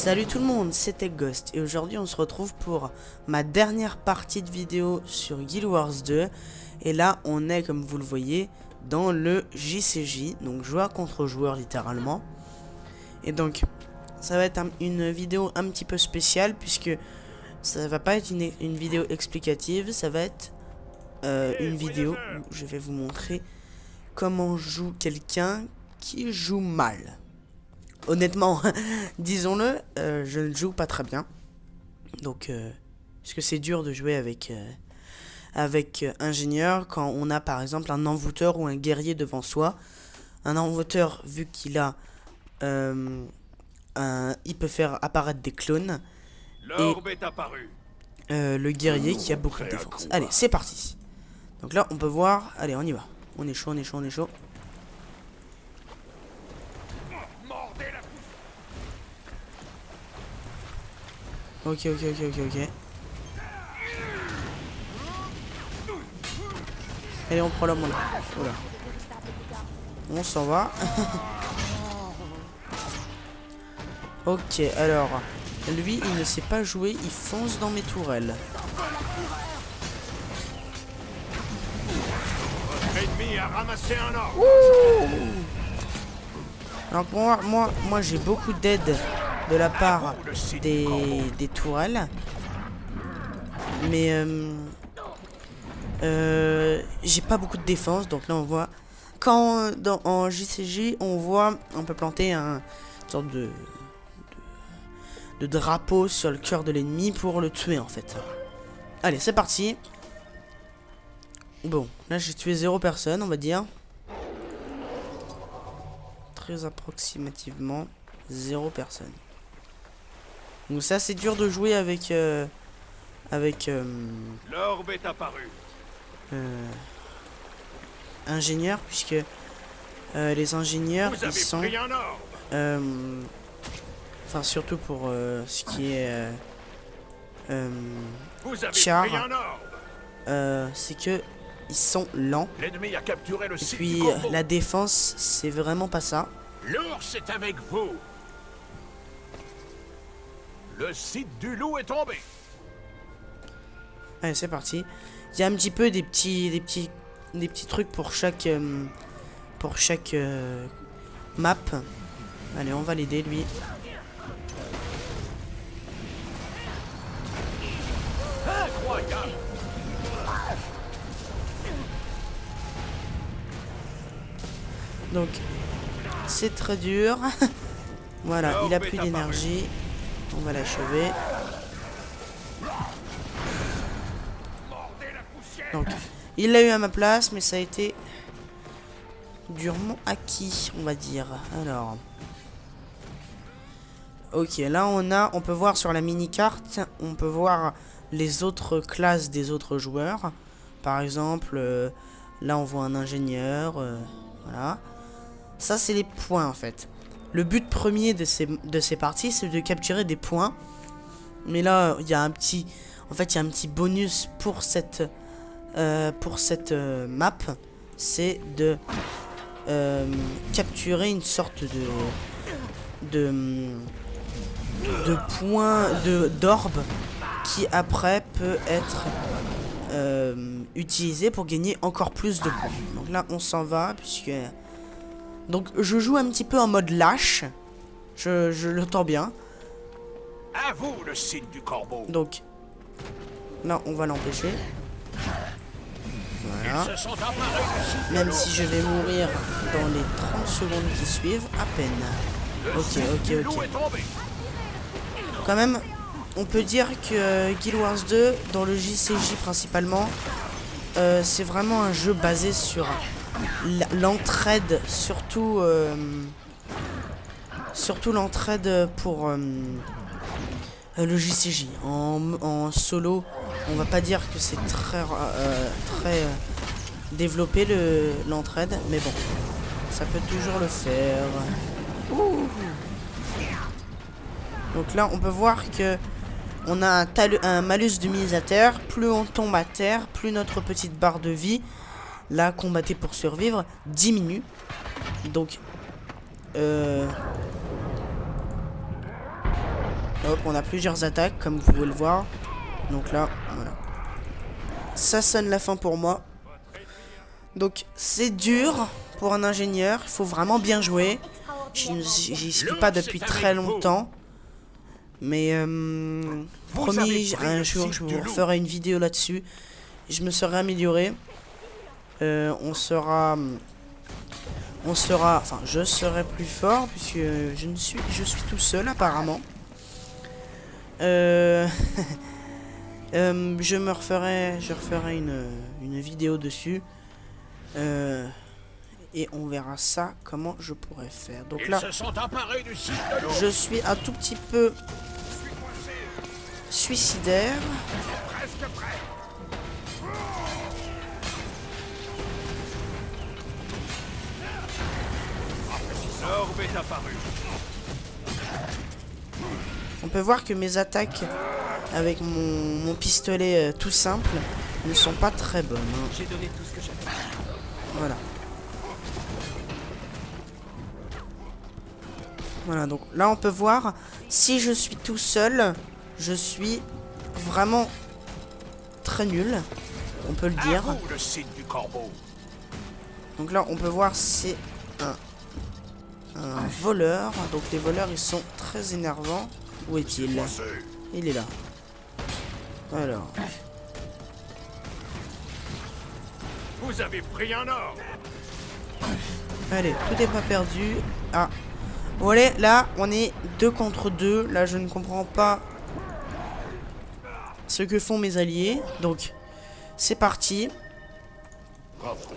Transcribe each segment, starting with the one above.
Salut tout le monde, c'était Ghost et aujourd'hui on se retrouve pour ma dernière partie de vidéo sur Guild Wars 2. Et là on est, comme vous le voyez, dans le JCJ, donc joueur contre joueur littéralement. Et donc ça va être une vidéo un petit peu spéciale puisque ça va pas être une vidéo explicative, ça va être une vidéo où je vais vous montrer comment joue quelqu'un qui joue mal. Honnêtement, disons-le, je ne joue pas très bien. Donc, parce que c'est dur de jouer avec ingénieur quand on a par exemple un envoûteur ou un guerrier devant soi. Un envoûteur, vu qu'il a, il peut faire apparaître des clones. Et le guerrier qui a beaucoup de défense. Allez, c'est parti. Donc là, on peut voir. Allez, on y va. On est chaud, on est chaud, on est chaud. Ok. Allez, on prend la monnaie. Voilà. On s'en va. Ok, alors. Lui, il ne sait pas jouer. Il fonce dans mes tourelles. Ennemi a ramassé un or. Alors pour moi j'ai beaucoup d'aide de la part des tourelles. Mais j'ai pas beaucoup de défense. Donc là on voit quand en JCJ on peut planter une sorte de drapeau sur le cœur de l'ennemi pour le tuer en fait. Allez, c'est parti. Bon, là j'ai tué 0 personne, on va dire. Très approximativement 0 personne. Donc ça c'est dur de jouer avec L'orbe est apparu. ingénieurs, puisque les ingénieurs ils sont enfin surtout pour ce qui est char, c'est que ils sont lents. L'ennemi a capturé le Et site puis du Corbeau. la défense c'est vraiment pas ça. L'ours est avec vous. Le site du loup est tombé. Allez, c'est parti. Il y a un petit peu des petits trucs pour chaque map. Allez, on va l'aider lui. Incroyable. Donc c'est très dur. Voilà, il a plus d'énergie. On va l'achever. Donc il l'a eu à ma place, mais ça a été durement acquis, on va dire. Alors, ok, là on peut voir sur la mini carte, on peut voir les autres classes des autres joueurs. Par exemple, là on voit un ingénieur. Voilà. Ça c'est les points en fait. Le but premier de ces parties, c'est de capturer des points. Mais là, il y a un petit bonus pour cette map, c'est de capturer une sorte de points d'orbe qui après peut être utilisé pour gagner encore plus de points. Donc là, on s'en va puisque donc je joue un petit peu en mode lâche. Je l'entends bien. À vous le site du Corbeau. Donc là, on va l'empêcher. Voilà. Ils se sont emparés du site de Même l'ours. si je vais mourir dans les 30 secondes qui suivent, à peine. Le site du loup Ok. est tombé. Quand même, on peut dire que Guild Wars 2, dans le JCJ principalement, c'est vraiment un jeu basé sur l'entraide, surtout l'entraide pour le JCJ. En solo, on va pas dire que c'est très développé l'entraide, mais bon, ça peut toujours le faire. Ouh. Donc là, on peut voir que on a un malus d'humilisateur. Plus on tombe à terre, plus notre petite barre de vie, là, combattre pour survivre, diminue. Donc Hop, on a plusieurs attaques, comme vous pouvez le voir. Donc là, voilà. Ça sonne la fin pour moi. Donc, c'est dur pour un ingénieur. Il faut vraiment bien jouer. J'y suis pas depuis très longtemps. Mais, promis, un jour, je vous referai une vidéo là-dessus. Je me serai amélioré. Enfin, je serai plus fort puisque je suis tout seul apparemment. Je referai une vidéo dessus. Et on verra ça, comment je pourrais faire. Donc là, je suis un tout petit peu suicidaire. On peut voir que mes attaques avec mon pistolet tout simple ne sont pas très bonnes. Hein. J'ai donné tout ce que j'avais. Voilà. Voilà, donc là on peut voir, si je suis tout seul, je suis vraiment très nul, on peut le dire. Le signe du corbeau. Donc là on peut voir c'est un voleur, donc les voleurs ils sont très énervants. Où est-il? Il est là. Alors. Vous avez pris un ordre. Allez, tout n'est pas perdu. Ah. Voilà, là, on est 2 contre 2. Là, je ne comprends pas ce que font mes alliés. Donc, c'est parti.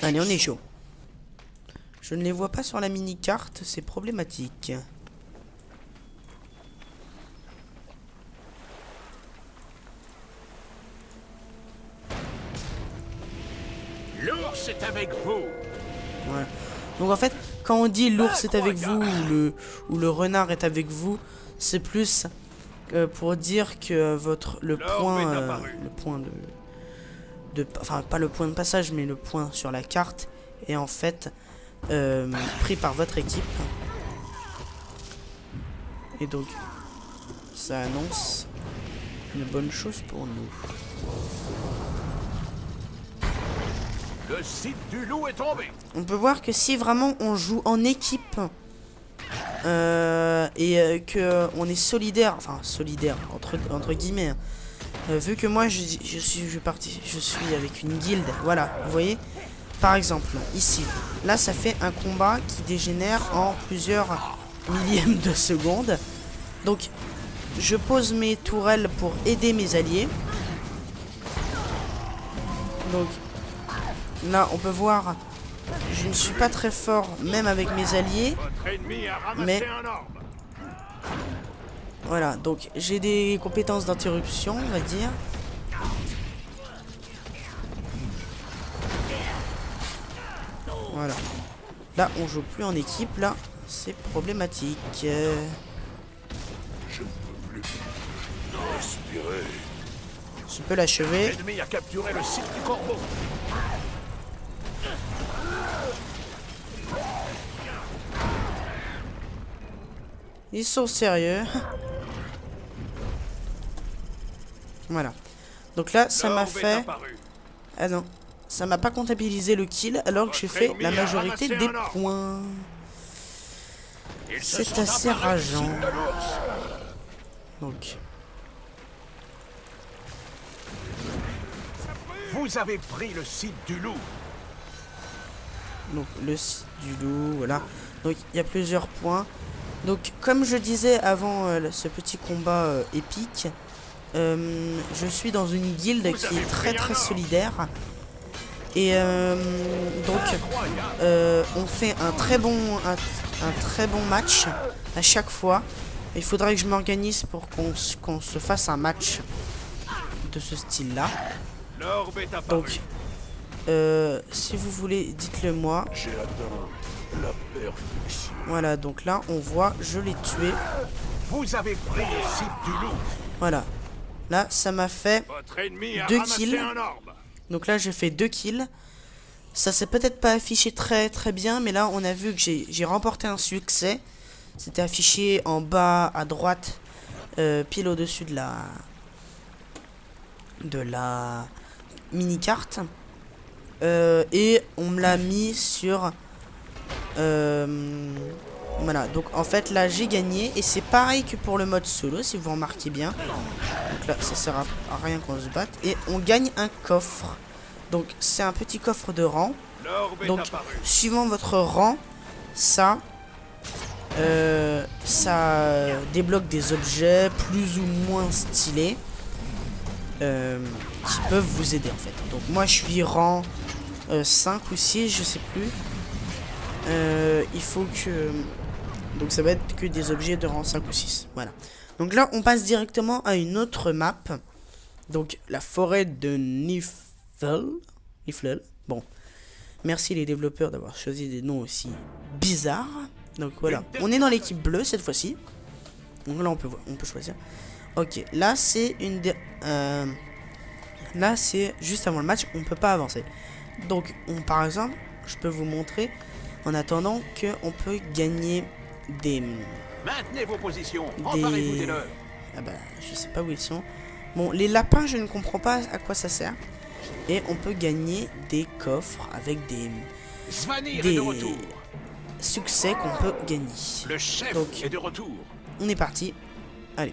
Allez, on est chaud. Je ne les vois pas sur la mini-carte. C'est problématique. L'ours est avec vous. Voilà. Donc en fait, quand on dit l'ours est avec vous ou le renard est avec vous, c'est plus pour dire que le point enfin pas le point de passage, mais le point sur la carte est en fait pris par votre équipe. Et donc, ça annonce une bonne chose pour nous. Le site du loup est tombé. On peut voir que si vraiment on joue en équipe et que on est solidaire, enfin solidaire entre guillemets, vu que moi je suis avec une guilde, voilà, vous voyez, par exemple ici, là ça fait un combat qui dégénère en plusieurs millièmes de seconde. Donc je pose mes tourelles pour aider mes alliés. Donc là, on peut voir, je ne suis pas très fort, même avec mes alliés. Mais voilà, donc j'ai des compétences d'interruption, on va dire. Voilà. Là, on joue plus en équipe, là, c'est problématique. Je ne peux plus respirer. Je peux l'achever. L'ennemi a capturé le site du corbeau. Ils sont sérieux. Voilà. Donc là, ça m'a fait... Ah non. Ça m'a pas comptabilisé le kill alors que j'ai fait la majorité des points. C'est assez rageant. Donc... Vous avez pris le site du loup. Donc le site du loup, voilà. Donc il y a plusieurs points. Donc comme je disais avant ce petit combat épique, je suis dans une guilde qui est très solidaire. Et donc on fait un très bon match à chaque fois. Il faudrait que je m'organise pour qu'on se fasse un match de ce style là. Donc si vous voulez, dites-le moi. J'ai atteint la perfection. Voilà, donc là on voit, je l'ai tué. Vous avez pris le site du loup. Voilà. Là ça m'a fait Votre ennemi a 2 ramassé kills. un orbe. Donc là j'ai fait 2 kills. Ça s'est peut-être pas affiché très bien, mais là on a vu que j'ai remporté un succès. C'était affiché en bas à droite pile au-dessus de la mini-carte. Et on me l'a mis sur... voilà, donc en fait là j'ai gagné. Et c'est pareil que pour le mode solo, si vous remarquez bien. Donc là ça sert à rien qu'on se batte. Et on gagne un coffre. Donc c'est un petit coffre de rang. Donc suivant votre rang, ça débloque des objets plus ou moins stylés qui peuvent vous aider en fait. Donc moi je suis rang 5 ou 6, je sais plus. Il faut que... Donc ça va être que des objets de rang 5 ou 6. Voilà. Donc là on passe directement à une autre map. Donc la forêt de Niflheim. Bon. Merci les développeurs d'avoir choisi des noms aussi bizarres. Donc voilà. On est dans l'équipe bleue cette fois-ci. Donc là on peut choisir. Ok. Là c'est une des... là c'est juste avant le match. On peut pas avancer. Donc par exemple, je peux vous montrer en attendant qu'on peut gagner des... Maintenez vos positions. Emparez-vous des leurs. Ah bah je sais pas où ils sont. Bon, les lapins je ne comprends pas à quoi ça sert. Et on peut gagner des coffres avec des Svanir est de retour. Succès qu'on peut gagner. Le chef donc, est de retour. On est parti. Allez.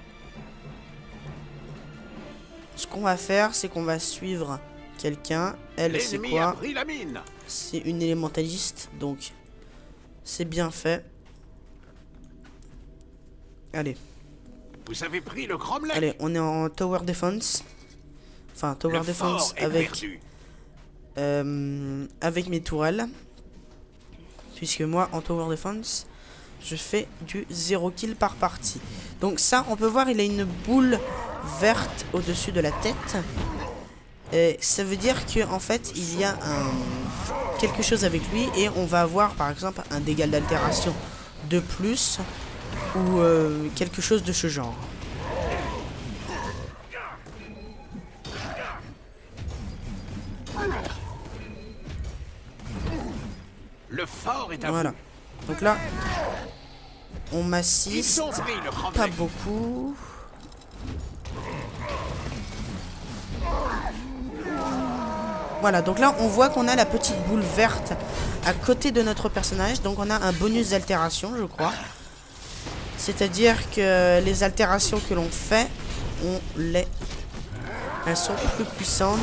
Ce qu'on va faire, c'est qu'on va suivre quelqu'un. Elle, c'est quoi? C'est une élémentaliste, donc c'est bien fait. Allez. Vous avez pris le cromlech. Allez, on est en tower defense. Enfin, tower defense avec avec mes tourelles. Puisque moi, en tower defense, je fais du 0 kill par partie. Donc ça, on peut voir, il a une boule verte au-dessus de la tête. Et ça veut dire que en fait, il y a quelque chose avec lui. Et on va avoir, par exemple, un dégât d'altération de plus. Ou quelque chose de ce genre. Le fort est à voilà. vous. Donc là, on m'assiste. Pas beaucoup. Voilà, donc là, on voit qu'on a la petite boule verte à côté de notre personnage. Donc on a un bonus d'altération, je crois. C'est-à-dire que les altérations que l'on fait, elles sont plus puissantes,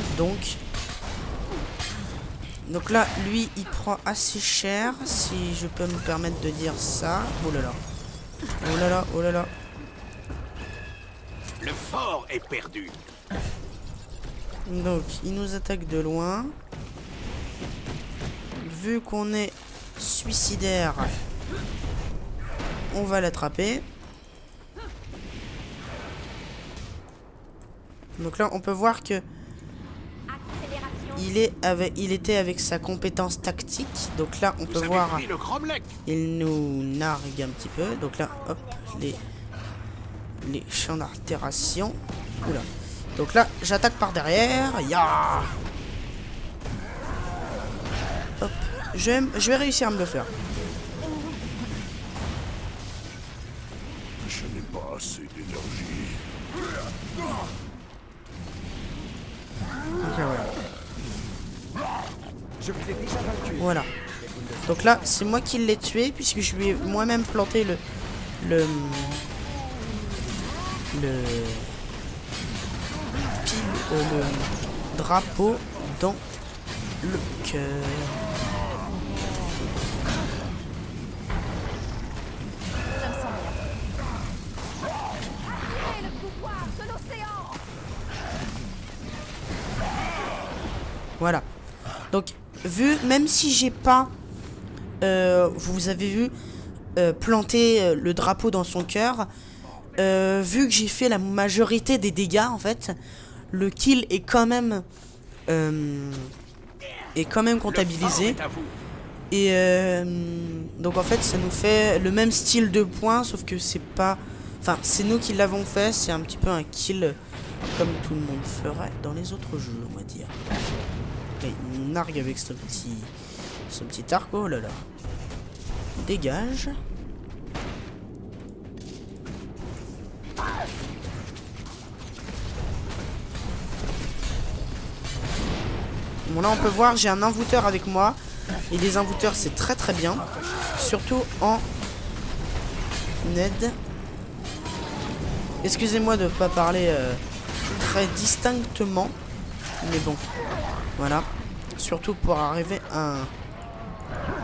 donc là, lui, il prend assez cher, si je peux me permettre de dire ça. Oh là là. Oh là là, oh là là. Le fort est perdu. Donc, il nous attaque de loin. Vu qu'on est suicidaire, on va l'attraper. Donc là, on peut voir que il était avec sa compétence tactique. Donc là, on peut voir, il nous nargue un petit peu. Donc là, hop, les champs d'altération. Oula. Donc là, j'attaque par derrière. Ya. Hop, je vais réussir à me le faire. Je n'ai pas assez d'énergie. Ok, voilà. Je vous ai déjà battu. Voilà. Donc là, c'est moi qui l'ai tué puisque je lui ai moi-même planté le drapeau dans le cœur. Voilà. Donc, même si j'ai pas, vous avez vu, planter le drapeau dans son cœur, vu que j'ai fait la majorité des dégâts, en fait, le kill est quand même comptabilisé. Et donc en fait, ça nous fait le même style de points, sauf que c'est pas, enfin, c'est nous qui l'avons fait. C'est un petit peu un kill comme tout le monde ferait dans les autres jeux, on va dire. Okay, il nargue avec son petit arc. Oh là là. Dégage. Bon, là on peut voir, j'ai un envoûteur avec moi. Et les envoûteurs c'est très très bien. Surtout en aide. Excusez-moi de ne pas parler très distinctement. Mais bon, voilà. Surtout pour arriver à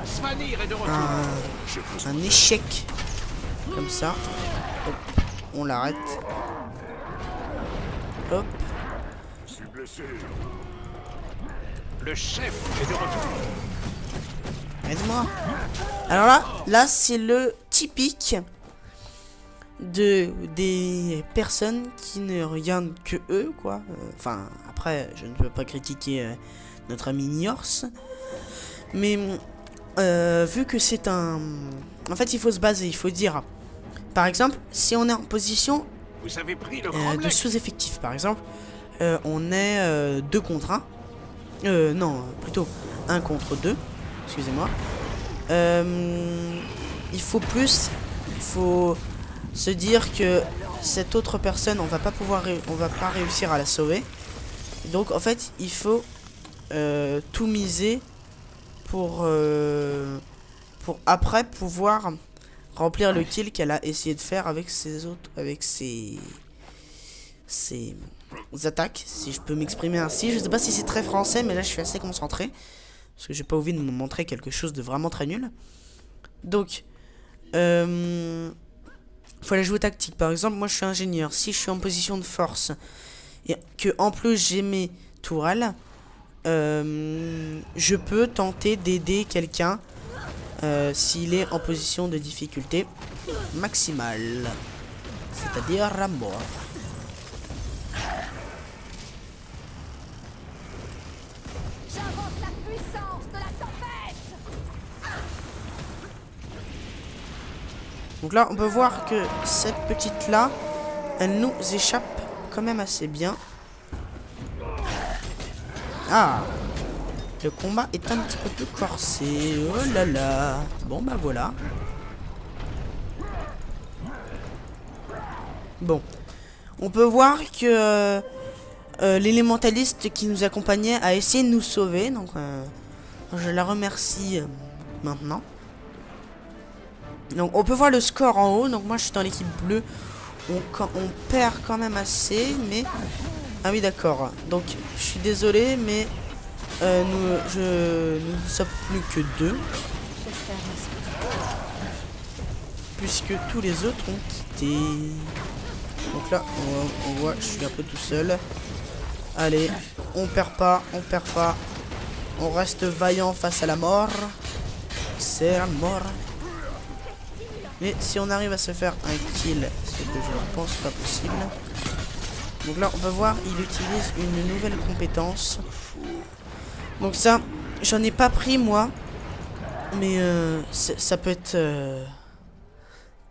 Svanir est de retour. un échec. Comme ça. Hop, on l'arrête. Hop. Je suis blessé. Le chef est de retour. Aide-moi. Alors là c'est le typique des personnes qui ne regardent que eux, quoi. Enfin, après, je ne peux pas critiquer notre ami Niors. Mais vu que c'est un... En fait, il faut se baser, il faut dire... Par exemple, si on est en position Vous avez pris le de sous-effectif, par exemple, on est 2 contre 1. Non, plutôt 1 contre 2. Excusez-moi. Il faut plus... Il faut se dire que cette autre personne, on va pas réussir à la sauver. Donc, en fait, il faut tout miser pour après pouvoir remplir le kill qu'elle a essayé de faire avec ses attaques, si je peux m'exprimer ainsi. Je sais pas si c'est très français, mais là je suis assez concentré parce que j'ai pas envie de me montrer quelque chose de vraiment très nul. Donc faut la jouer tactique. Par exemple, moi je suis ingénieur. Si je suis en position de force et que en plus j'ai mes tourelles, je peux tenter d'aider quelqu'un s'il est en position de difficulté maximale, c'est-à-dire la mort. J'invoque la puissance de la tempête. Donc là on peut voir que cette petite là, elle nous échappe quand même assez bien. Ah, le combat est un petit peu plus corsé. Oh là là. Bon bah voilà. Bon, on peut voir que l'élémentaliste qui nous accompagnait a essayé de nous sauver. Donc je la remercie maintenant. Donc on peut voir le score en haut. Donc moi je suis dans l'équipe bleue. On perd quand même assez. Mais... Ah oui d'accord. Donc je suis désolé mais nous ne sommes plus que 2. Puisque tous les autres ont quitté. Donc là on voit je suis un peu tout seul. Allez, on perd pas. On reste vaillant face à la mort. C'est la mort. Mais si on arrive à se faire un kill, ce que je ne pense pas possible. Donc là on peut voir il utilise une nouvelle compétence. Donc ça j'en ai pas pris moi. Mais ça peut être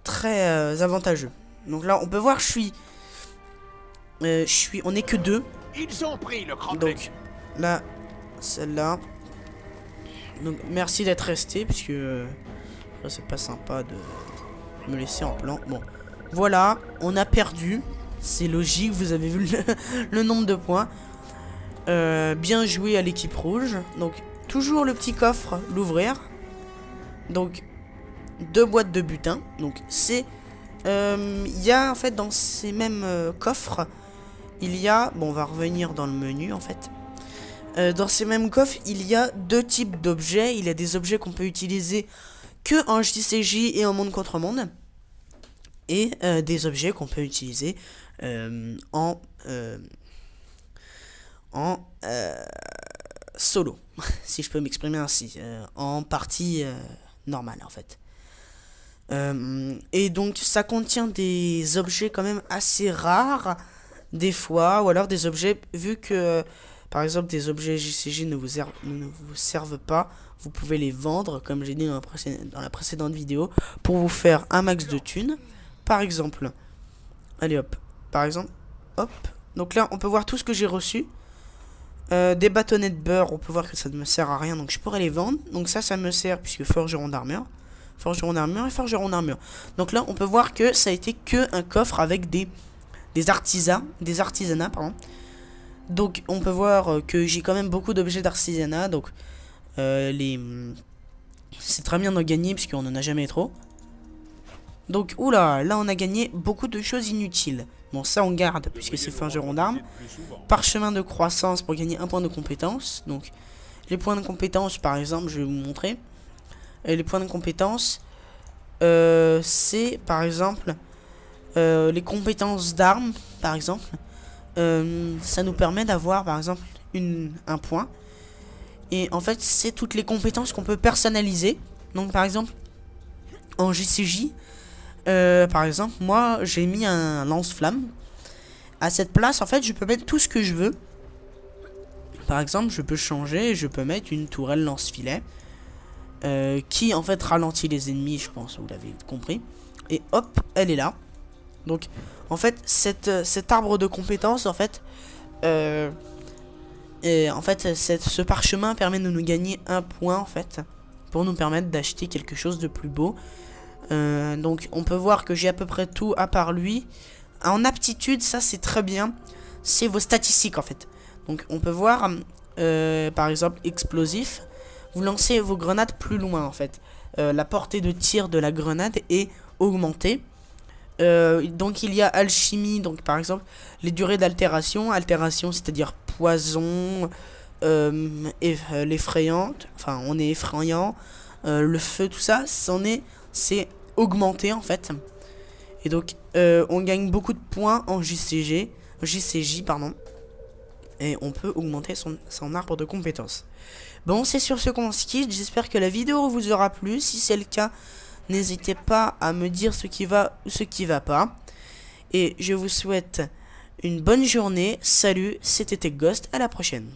très avantageux. Donc là on peut voir on est que 2. Ils ont pris le crâne. Donc là celle-là. Donc merci d'être resté puisque c'est pas sympa de me laisser en plan. Bon voilà on a perdu. C'est logique, vous avez vu le nombre de points. Bien joué à l'équipe rouge. Donc toujours le petit coffre, l'ouvrir. Donc 2 boîtes de butin. Donc c'est il y a en fait dans ces mêmes coffres, il y a, bon on va revenir dans le menu en fait. Dans ces mêmes coffres il y a 2 types d'objets. Il y a des objets qu'on peut utiliser que en JCJ et en monde contre monde. Et des objets qu'on peut utiliser en solo, si je peux m'exprimer ainsi, en partie normale en fait. Et donc ça contient des objets quand même assez rares des fois, ou alors des objets, vu que par exemple des objets JCJ ne vous servent pas, vous pouvez les vendre comme j'ai dit dans la précédente vidéo pour vous faire un max de thunes. Par exemple, allez hop, par exemple, hop, donc là on peut voir tout ce que j'ai reçu. Des bâtonnets de beurre, on peut voir que ça ne me sert à rien, donc je pourrais les vendre. Donc ça me sert puisque forgeron d'armure. forgeron d'armure et forgeron d'armure. Donc là, on peut voir que ça a été que un coffre avec des artisanats, pardon. Donc on peut voir que j'ai quand même beaucoup d'objets d'artisanat. Donc c'est très bien d'en gagner puisqu'on en a jamais trop. Donc oula, là on a gagné beaucoup de choses inutiles. Bon, ça on garde puisque c'est forgeron d'armes. Parchemin de croissance pour gagner un point de compétence. Donc les points de compétence, par exemple, je vais vous montrer. Les points de compétence, c'est par exemple les compétences d'armes, par exemple. Ça nous permet d'avoir par exemple un point. Et en fait, c'est toutes les compétences qu'on peut personnaliser. Donc par exemple, en JCJ, par exemple, moi j'ai mis un lance-flamme. À cette place, en fait, je peux mettre tout ce que je veux. Par exemple, je peux changer, je peux mettre une tourelle lance-filet. Qui en fait ralentit les ennemis, je pense, vous l'avez compris. Et hop, elle est là. Donc, en fait, cet arbre de compétences, en fait, ce parchemin permet de nous gagner un point, en fait, pour nous permettre d'acheter quelque chose de plus beau. Donc, on peut voir que j'ai à peu près tout à part lui. En aptitude, ça c'est très bien. C'est vos statistiques, en fait. Donc, on peut voir, par exemple, explosif. Vous lancez vos grenades plus loin, en fait. La portée de tir de la grenade est augmentée. Donc il y a alchimie, donc par exemple les durées d'altération, c'est-à-dire poison, l'effrayante, enfin on est effrayant, le feu, tout ça, c'est augmenté en fait. Et donc on gagne beaucoup de points en JCJ pardon, et on peut augmenter son arbre de compétences. Bon, c'est sur ce qu'on se quitte, j'espère que la vidéo vous aura plu. Si c'est le cas, n'hésitez pas à me dire ce qui va ou ce qui va pas. Et je vous souhaite une bonne journée. Salut, c'était TechGhost, à la prochaine.